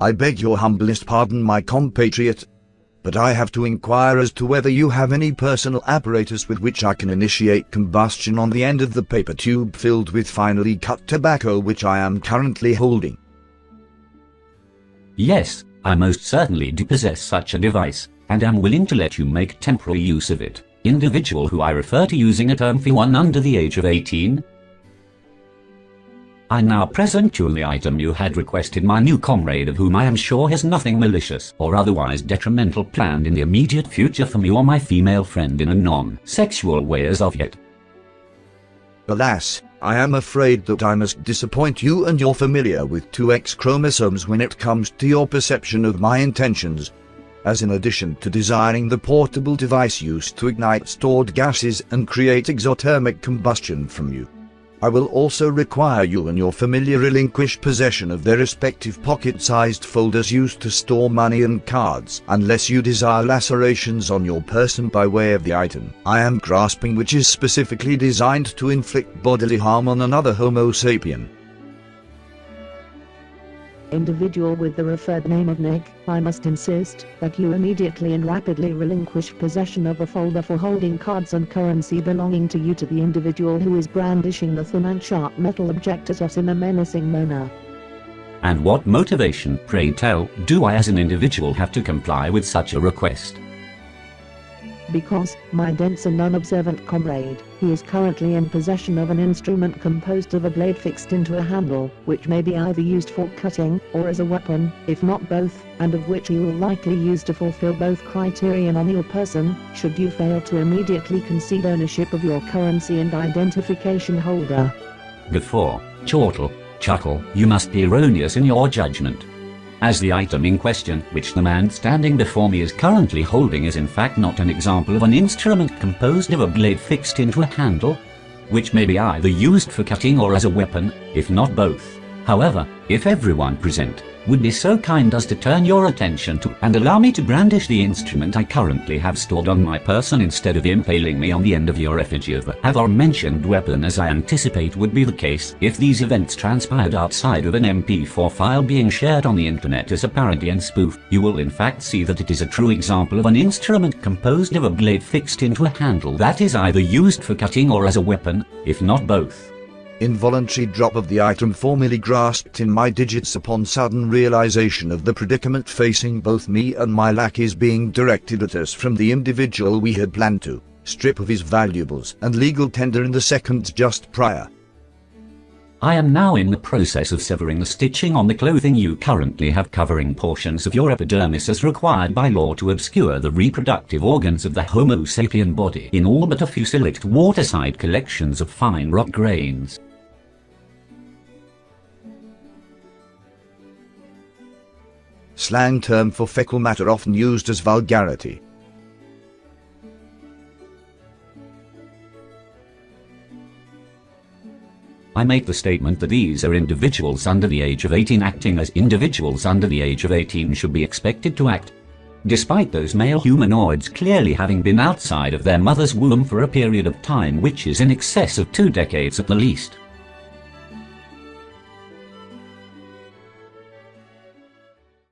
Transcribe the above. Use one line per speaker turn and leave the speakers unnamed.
I beg your humblest pardon, my compatriot, but I have to inquire as to whether you have any personal apparatus with which I can initiate combustion on the end of the paper tube filled with finely cut tobacco which I am currently holding.
Yes, I most certainly do possess such a device, and am willing to let you make temporary use of it. Individual who I refer to using a term for one under the age of 18. I now present you the item you had requested, my new comrade, of whom I am sure has nothing malicious or otherwise detrimental planned in the immediate future for me or my female friend in a non-sexual way as of yet.
Alas, I am afraid that I must disappoint you, and you're familiar with 2X chromosomes when it comes to your perception of my intentions, as in addition to designing the portable device used to ignite stored gases and create exothermic combustion from you, I will also require you and your familiar relinquish possession of their respective pocket-sized folders used to store money and cards, unless you desire lacerations on your person by way of the item I am grasping, which is specifically designed to inflict bodily harm on another Homo sapien.
Individual with the referred name of Nick, I must insist that you immediately and rapidly relinquish possession of a folder for holding cards and currency belonging to you to the individual who is brandishing the thin and sharp metal object at us in a menacing manner.
And what motivation, pray tell, do I as an individual have to comply with such a request?
Because, my dense and unobservant comrade, he is currently in possession of an instrument composed of a blade fixed into a handle, which may be either used for cutting, or as a weapon, if not both, and of which he will likely use to fulfill both criterion on your person, should you fail to immediately concede ownership of your currency and identification holder.
Before, chortle, chuckle, you must be erroneous in your judgment. As the item in question, which the man standing before me is currently holding, is in fact not an example of an instrument composed of a blade fixed into a handle, which may be either used for cutting or as a weapon, if not both. However, if everyone present would be so kind as to turn your attention to and allow me to brandish the instrument I currently have stored on my person instead of impaling me on the end of your effigy of the aforementioned weapon, as I anticipate would be the case if these events transpired outside of an MP4 file being shared on the internet as a parody and spoof, you will in fact see that it is a true example of an instrument composed of a blade fixed into a handle that is either used for cutting or as a weapon, if not both.
Involuntary drop of the item formally grasped in my digits upon sudden realization of the predicament facing both me and my lackeys being directed at us from the individual we had planned to strip of his valuables and legal tender in the seconds just prior.
I am now in the process of severing the stitching on the clothing you currently have, covering portions of your epidermis as required by law to obscure the reproductive organs of the Homo sapien body in all but a few select waterside collections of fine rock grains.
Slang term for fecal matter often used as vulgarity.
I make the statement that these are individuals under the age of 18 acting as individuals under the age of 18 should be expected to act, despite those male humanoids clearly having been outside of their mother's womb for a period of time which is in excess of 2 decades at the least.